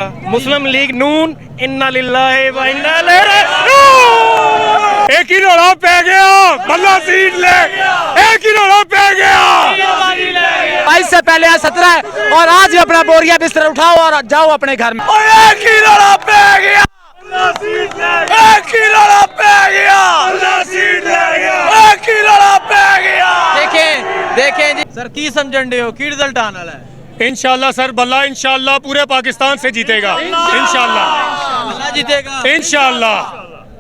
मुस्लिम league नून इन्ना लिल्लाहि व इन्ना इलैहि राजिऊन। एक ही रोड़ा पै गया, बल्ला सीट ले, एक ही रोड़ा पै गया। 22 से पहले 17 है और आज ही अपना बोरिया बिस्तर उठाओ और जाओ अपने घर में। एक ही रोड़ा पै गया, एक ही रोड़ा पै गया, एक ही रोड़ा पै गया। देखें जी सर की समझन हो की रिजल्ट आने वाला है? इंशाल्लाह सर बल्ला इंशाल्लाह पूरे पाकिस्तान से जीतेगा, इंशाल्लाह जीतेगा इंशाल्लाह।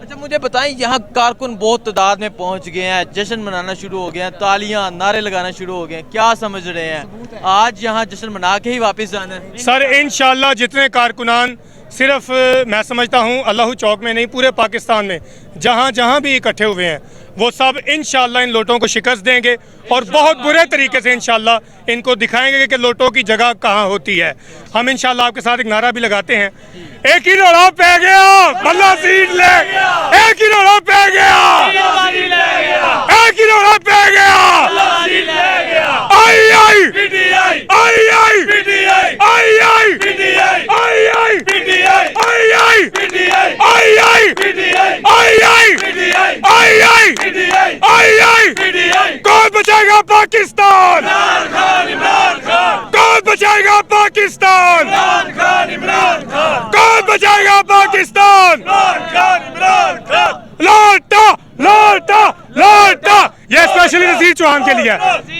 अच्छा मुझे बताएं, यहाँ कारकुन बहुत तादाद में पहुँच गए हैं, जश्न मनाना शुरू हो गए हैं, तालियां नारे लगाना शुरू हो गए हैं, क्या समझ रहे हैं आज यहाँ जश्न मना के ही वापस जाना है? सर इंशाल्लाह जितने कारकुनान सिर्फ मैं समझता हूँ अल्लाह चौक में नहीं पूरे पाकिस्तान में जहाँ जहाँ भी इकट्ठे हुए हैं वो सब इंशाल्लाह इन लोटों को शिकस्त देंगे और बहुत बुरे तरीके से इंशाल्लाह इनको दिखाएंगे कि लोटों की जगह कहाँ होती है। हम इंशाल्लाह आपके साथ एक नारा भी लगाते हैं, एक ही रोड़ा पै गया, बल्ला सीट ले, एक ही रोड़ा पै गया, एक ही रोड़ा पै गया। आई आई आई आई आई आई आई आई आई आई कौन बचाएगा पाकिस्तान? कौन बचाएगा पाकिस्तान? कौन बचाएगा पाकिस्तान? लौटा लौटा लौटा, ये स्पेशली नसीर चौहान के लिए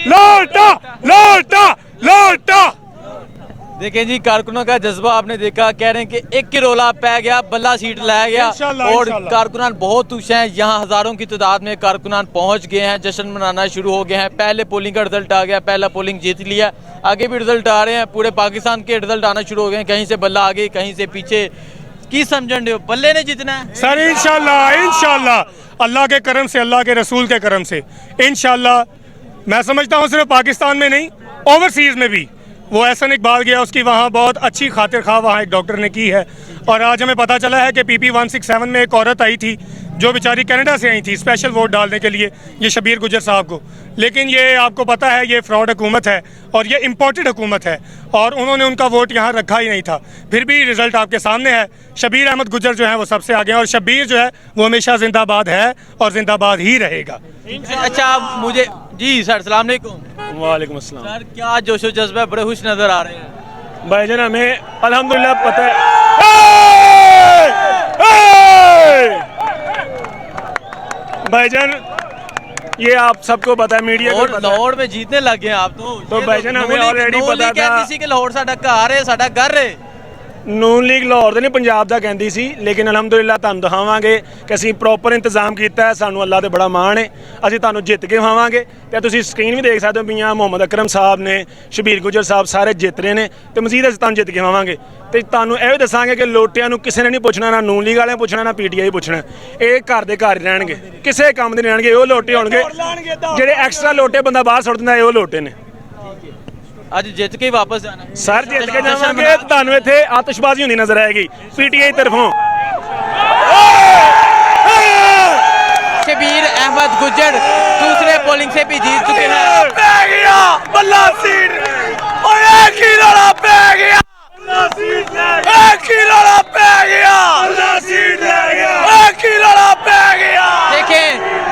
लौटा लौटा लौटा। देखें जी कारकुनों का जज्बा आपने देखा, कह रहे हैं कि एक ही रोला पै गया, बल्ला सीट लाया गया और कारकुनान बहुत खुश हैं। यहाँ हजारों की तादाद में कारकुनान पहुँच गए हैं, जश्न मनाना शुरू हो गए हैं। पहले पोलिंग का रिजल्ट आ गया, पहला पोलिंग जीत लिया, आगे भी रिजल्ट आ रहे हैं, पूरे पाकिस्तान के रिजल्ट आना शुरू हो गए हैं, कहीं से बल्ला आगे कहीं से पीछे। की समझन दो बल्ले ने जीतना है सर? इंशाल्लाह इंशाल्लाह अल्लाह के करम से, अल्लाह के रसूल के करम से इंशाल्लाह। मैं समझता हूँ सिर्फ पाकिस्तान में नहीं ओवरसीज में भी वो एहसन इकबाल गया, उसकी वहाँ बहुत अच्छी खातिर खा वहाँ एक डॉक्टर ने की है। और आज हमें पता चला है कि PP 167 में एक औरत आई थी जो बेचारी कनाडा से आई थी स्पेशल वोट डालने के लिए, ये शबीर गुजर साहब को। लेकिन ये आपको पता है ये फ्रॉड हुकूमत है और ये इम्पोर्टेड हुकूमत है और उन्होंने उनका वोट यहाँ रखा ही नहीं था। फिर भी रिजल्ट आपके सामने है, शबीर अहमद गुजर जो है वो सबसे आगे हैं और शबीर जो है वो हमेशा जिंदाबाद है और जिंदाबाद ही रहेगा। अच्छा मुझे जी सर सलाम अलैकुम। वालेकुम अस्सलाम। सर क्या जोशो जज्बा, बड़े खुश नजर आ रहे हैं भाईजान। हमें अल्हम्दुलिल्लाह पता है भाईजान, ये आप सबको पता है, मीडिया को पता है। लाहौर में जीतने लग गए आप तो भाईजान हमें ऑलरेडी पता था कि लाहौर साडा घर है, साडा घर है। ਨੂਨ ਲੀਗ ਲਾਹੌਰ ਦੇ ਨਹੀਂ ਪੰਜਾਬ ਦਾ ਕਹਿੰਦੀ ਸੀ, ਲੇਕਿਨ ਅਲਹਮਦੁਲਿਲਾ ਤੁਹਾਨੂੰ ਦਿਖਾਵਾਂਗੇ ਕਿ ਅਸੀਂ ਪ੍ਰੋਪਰ ਇੰਤਜ਼ਾਮ ਕੀਤਾ ਹੈ। ਸਾਨੂੰ ਅੱਲਾ ਤੇ ਬੜਾ ਮਾਣ ਹੈ, ਅਸੀਂ ਤੁਹਾਨੂੰ ਜਿੱਤ ਕੇ ਵਿਖਾਵਾਂਗੇ। ਤੇ ਤੁਸੀਂ ਸਕਰੀਨ ਵੀ ਦੇਖ ਸਕਦੇ ਹੋ ਮੀਆਂ ਮੁਹੰਮਦ ਅਕਰਮ ਸਾਹਿਬ ਨੇ, ਸ਼ਬੀਰ ਗੁਜਰ ਸਾਹਿਬ ਸਾਰੇ ਜਿੱਤ ਰਹੇ ਨੇ ਤੇ ਮਜ਼ੀਦ ਅਸੀਂ ਤੁਹਾਨੂੰ ਜਿੱਤ ਕੇ ਵਿਖਾਵਾਂਗੇ। ਤੇ ਤੁਹਾਨੂੰ ਇਹ ਵੀ ਦੱਸਾਂਗੇ ਕਿ ਲੋਟਿਆਂ ਨੂੰ ਕਿਸੇ ਨੇ ਨਹੀਂ ਪੁੱਛਣਾ, ਨਾ ਨੂਨ ਲੀਗ ਵਾਲਿਆਂ ਪੁੱਛਣਾ, ਨਾ PTI ਪੁੱਛਣਾ। ਇਹ ਘਰ ਦੇ ਘਰ ਹੀ ਰਹਿਣਗੇ, ਕਿਸੇ ਕੰਮ ਦੇ ਨਹੀਂ ਰਹਿਣਗੇ। ਉਹ ਲੋਟੇ ਹੋਣਗੇ ਜਿਹੜੇ ਐਕਸਟਰਾ ਲੋਟੇ ਬੰਦਾ ਬਾਹਰ ਸੁੱਟ ਦਿੰਦਾ, ਉਹ ਲੋਟੇ ਨੇ। ਅੱਜ ਜਿੱਤ ਕੇ ਵਾਪਸ ਜਾਣਾ ਸਰ, ਜਿੱਤ ਕੇ ਜਾਵਾਂਗੇ। ਤੁਹਾਨੂੰ ਇੱਥੇ ਆਤਿਸ਼ਬਾਜ਼ੀ ਹੁੰਦੀ ਨਜ਼ਰ ਆਏਗੀ PTI ਤਰਫੋਂ। शबीर अहमद गुजर दूसरे पोलिंग से भी जीत चुके हैं। पै गया बल्ला सीट, एक ही लड़ा पै गया, एक ही लड़ा पै गया, एक ही लड़ा पै गया।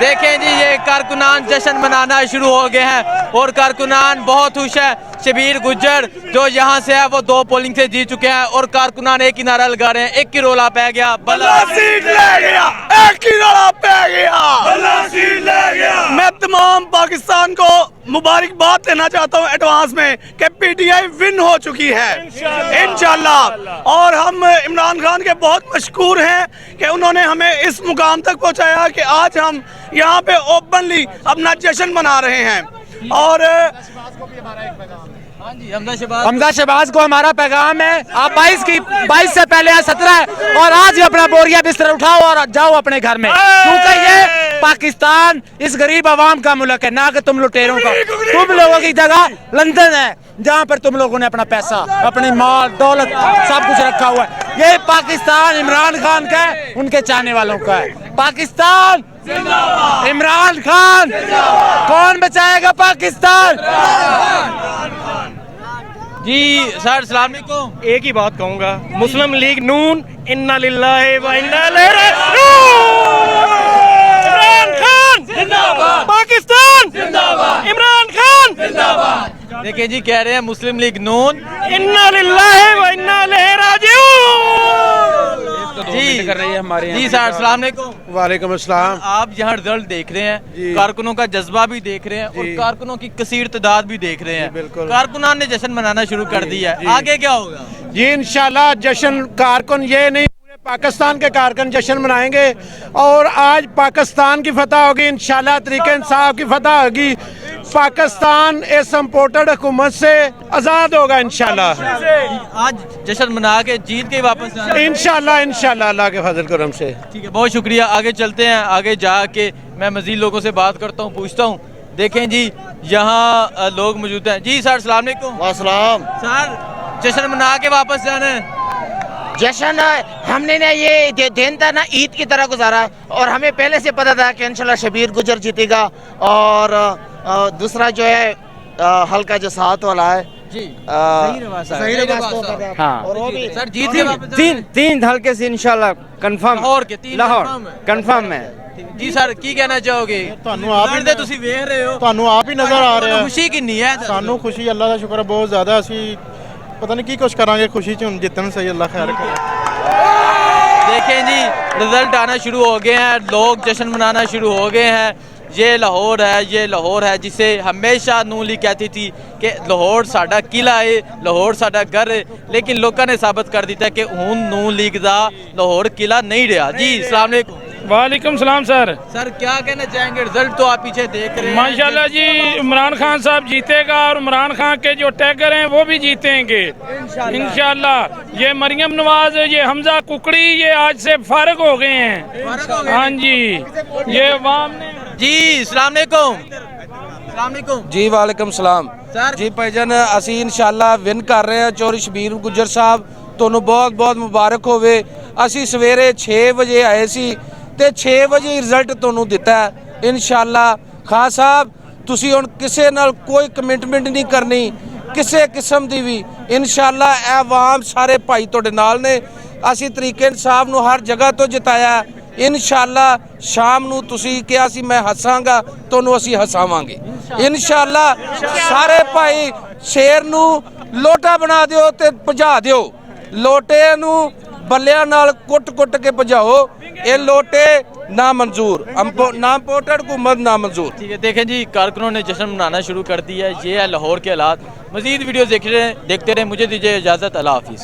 देखें जी ये कारकुनान जश्न मनाना शुरू हो गए हैं और कारकुनान बहुत खुश है। शबीर गुजर जो यहाँ से है वो 2 पोलिंग से जीत चुके हैं और कारकुनान एक ही नारा लगा रहे हैं, एक ही रोला पै गया, बल्ला सीट ले गया, एक ही रोला पै गया, बल्ला सीट ले गया। मैं तमाम पाकिस्तान को मुबारकबाद देना चाहता हूँ एडवांस में कि PTI विन हो चुकी है इंशाल्लाह। और हम इमरान खान के बहुत मशकूर हैं कि उन्होंने हमें इस मुकाम तक पहुँचाया कि आज हम यहाँ पे ओपनली अपना जश्न मना रहे हैं। और हमजा शहबाज को हमारा पैगाम है, आप 22 से पहले 17 है और आज ही अपना बोरिया बिस्तर उठाओ और जाओ अपने घर में, क्योंकि ये पाकिस्तान इस गरीब आवाम का मुल्क है, ना कि तुम लुटेरों का। तुम लोगों की जगह लंदन है जहाँ पर तुम लोगों ने अपना पैसा, अपनी माल दौलत सब कुछ रखा हुआ है। ये पाकिस्तान इमरान खान का है, उनके चाहने वालों का है। पाकिस्तान इमरान खान, कौन बचाएगा पाकिस्तान? जी सर अस्सलाम वालेकुम। एक ही बात कहूंगा, मुस्लिम लीग नून इन्ना लिल्लाहि व इन्ना इलैहि राजिऊन। इमरान खान जिंदाबाद, पाकिस्तान जिंदाबाद, इमरान खान जिंदाबाद। देखिए जी कह रहे हैं मुस्लिम लीग नून इन्ना लिल्लाहि व इन्ना इलैहि राजिऊन। जी कर रही है हमारे जी सर अस्सलाम वालेकुम। वालेकुम अस्सलाम। आप यहाँ रिजल्ट देख रहे हैं, कारकुनों का जज्बा भी देख रहे हैं और कारकुनों की कसीर तादाद भी देख रहे हैं। बिल्कुल। कारकुनान ने जश्न मनाना शुरू कर दिया है, आगे क्या होगा? जी इंशाल्लाह जश्न कारकुन ये नहीं पूरे पाकिस्तान के कारकुन जश्न मनाएंगे और आज पाकिस्तान की फतह होगी इंशाल्लाह, तरीके इंसाफ की फतह होगी। पाकिस्तान इस इम्पोर्टेड हुकूमत से आज़ाद होगा इंशाल्लाह। आज जश्न मना के जीत के वापस जाना है। इंशाल्लाह इंशाल्लाह अल्लाह के फजल करम से। ठीक है, बहुत शुक्रिया। आगे चलते हैं, आगे जाके मैं मजीद लोगों से बात करता हूँ, पूछता हूँ। देखें जी यहाँ लोग मौजूद हैं। जी सर अस्सलाम वालेकुम। वासलाम। सर जश्न मना के वापस जाना है। जश्न हमने ना ये दिन था ना ईद की तरह गुजारा और हमें पहले से पता था कि इंशाल्लाह शबीर गुजर जीतेगा और दूसरा जो है हल्का जो साथ वाला है जी हाँ और वो भी सर जीत के वापस तीन हल्के से इंशाल्लाह कंफर्म लाहौर के तीन लाहौर confirm है। कंफर्म है। जी सर की कहना चाहोगे? ਤੁਹਾਨੂੰ ਆਪ ਹੀ ਦੇ ਤੁਸੀਂ ਵੇਖ ਰਹੇ ਹੋ, ਤੁਹਾਨੂੰ ਆਪ ਹੀ ਨਜ਼ਰ ਆ ਰਿਹਾ ਖੁਸ਼ੀ ਕਿੰਨੀ ਹੈ? ਸਾਨੂੰ ਖੁਸ਼ੀ ਅੱਲਾ ਦਾ ਸ਼ੁਕਰ ਹੈ ਬਹੁਤ ਜ਼ਿਆਦਾ। ਅਸੀਂ ਪਤਾ ਨਹੀਂ ਕੀ ਕੁਛ ਕਰਾਂਗੇ ਖੁਸ਼ੀ ਚ, ਹੁਣ ਜਿੱਤਣ ਸਹੀ ਅੱਲਾ ਖੈਰ ਕਰੇ। देखें जी रिजल्ट आना शुरू हो गए हैं, लोग जश्न मनाना शुरू हो गए हैं। ये लाहौर है, ये लाहौर है जिसे हमेशा नून लीग कहती थी कि लाहौर साडा किला है, लाहौर साडा घर है, लेकिन लोगों ने साबित कर दिया कि हुन नून लीग दा लाहौर किला नहीं रहा। जी अस्सलाम वालेकुम। वालेकुम सलाम सर। सर क्या कहना चाहेंगे? रिजल्ट तो आप पीछे देख रहे हैं। माशाल्लाह जी इमरान खान साहब जीतेगा और इमरान खान के जो टैगर हैं वो भी जीतेंगे इंशाल्लाह। ये मरियम नवाज, ये हमजा कुकड़ी, ये आज से फारग हो गए हैं। हाँ जी ये अवाम ने जी अस्सलाम वालेकुम। अस्सलाम वालेकुम। जी वालेकुम सलाम सर जी भाईजान ਅਸੀਂ ਇਨਸ਼ਾਅੱਲਾ ਵਿਨ ਕਰ ਰਹੇ ਹਾਂ। ਚੌਧਰੀ ਸ਼ਬੀਰ ਗੁੱਜਰ ਸਾਹਿਬ ਤੁਹਾਨੂੰ ਬਹੁਤ ਬਹੁਤ ਮੁਬਾਰਕ ਹੋਵੇ। ਅਸੀਂ ਸਵੇਰੇ 6 ਵਜੇ ਆਏ ਸੀ ਤੇ 6 ਵਜੇ ਰਿਜ਼ਲਟ ਤੁਹਾਨੂੰ ਦਿੱਤਾ ਇਨਸ਼ਾਅੱਲਾ। ਖਾਨ ਸਾਹਿਬ ਤੁਸੀਂ ਹੁਣ ਕਿਸੇ ਨਾਲ ਕੋਈ ਕਮਿਟਮੈਂਟ ਨਹੀਂ ਕਰਨੀ ਕਿਸੇ ਕਿਸਮ ਦੀ ਵੀ ਇਨਸ਼ਾਅੱਲਾ। ਇਹ ਆਵਾਮ ਸਾਰੇ ਭਾਈ ਤੁਹਾਡੇ ਨਾਲ ਨੇ। ਅਸੀਂ ਤਰੀਕੇ ਇਨਸਾਫ ਨੂੰ ਹਰ ਜਗ੍ਹਾ ਤੋਂ ਜਿਤਾਇਆ ਇਨਸ਼ਾਅੱਲਾ। ਸ਼ਾਮ ਨੂੰ ਤੁਸੀਂ ਕਿਹਾ ਸੀ ਮੈਂ ਹੱਸਾਂਗਾ, ਤੁਹਾਨੂੰ ਅਸੀਂ ਹਸਾਵਾਂਗੇ ਇਨਸ਼ਾਅੱਲਾ। ਸਾਰੇ ਭਾਈ ਸ਼ੇਰ ਨੂੰ ਲੋਟਾ ਬਣਾ ਦਿਓ ਤੇ ਭਜਾ ਦਿਓ। ਲੋਟੇ ਨੂੰ ਬੱਲਿਆਂ ਨਾਲ ਕੁੱਟ-ਕੁੱਟ ਕੇ ਭਜਾਓ। ਇਹ ਲੋਟੇ ना मंजूर, ना इम्पोर्टेड हुकूमत ना मंजूर। ठीक है, देखें जी कारकुनों ने जश्न मनाना शुरू कर दिया है। ये है लाहौर के हालात। मजीद वीडियो देखते रहें, मुझे दीजिए इजाज़त। अल्लाह हाफिज़।